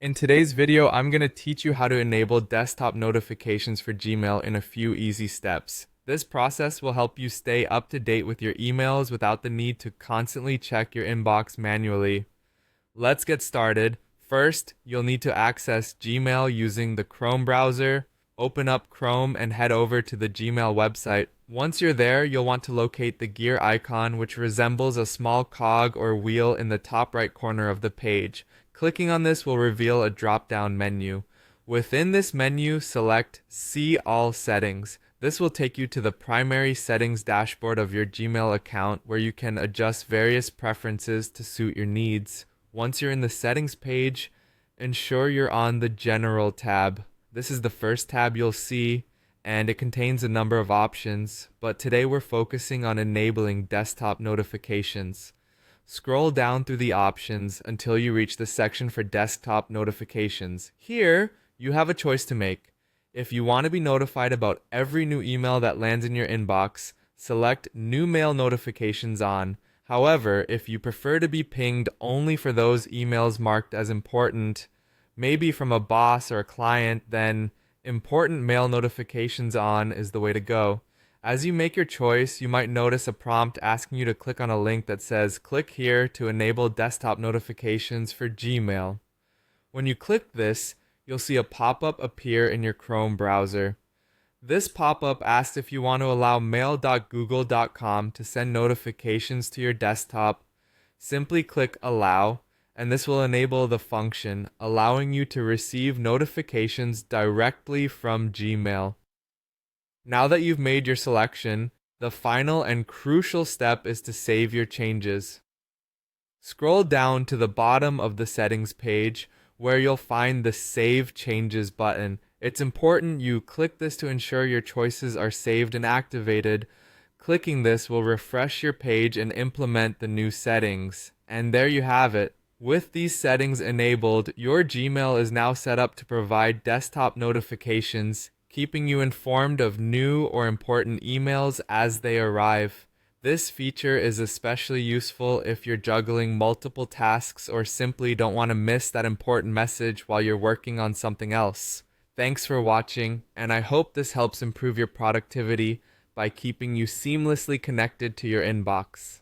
In today's video, I'm going to teach you how to enable desktop notifications for Gmail in a few easy steps. This process will help you stay up to date with your emails without the need to constantly check your inbox manually. Let's get started. First, you'll need to access Gmail using the Chrome browser. Open up Chrome and head over to the Gmail website. Once you're there, you'll want to locate the gear icon, which resembles a small cog or wheel in the top right corner of the page. Clicking on this will reveal a drop-down menu. Within this menu, select See All Settings. This will take you to the primary settings dashboard of your Gmail account, where you can adjust various preferences to suit your needs. Once you're in the settings page, ensure you're on the General tab. This is the first tab you'll see, and it contains a number of options, but today we're focusing on enabling desktop notifications. Scroll down through the options until you reach the section for desktop notifications. Here, you have a choice to make. If you want to be notified about every new email that lands in your inbox, select New Mail Notifications on. However, if you prefer to be pinged only for those emails marked as important, maybe from a boss or a client, then Important Mail Notifications on is the way to go. As you make your choice, you might notice a prompt asking you to click on a link that says, "Click here to enable desktop notifications for Gmail." When you click this, you'll see a pop-up appear in your Chrome browser. This pop-up asks if you want to allow mail.google.com to send notifications to your desktop. Simply click Allow, and this will enable the function, allowing you to receive notifications directly from Gmail. Now that you've made your selection, the final and crucial step is to save your changes. Scroll down to the bottom of the settings page where you'll find the Save Changes button. It's important you click this to ensure your choices are saved and activated. Clicking this will refresh your page and implement the new settings. And there you have it. With these settings enabled, your Gmail is now set up to provide desktop notifications, keeping you informed of new or important emails as they arrive. This feature is especially useful if you're juggling multiple tasks or simply don't want to miss that important message while you're working on something else. Thanks for watching, and I hope this helps improve your productivity by keeping you seamlessly connected to your inbox.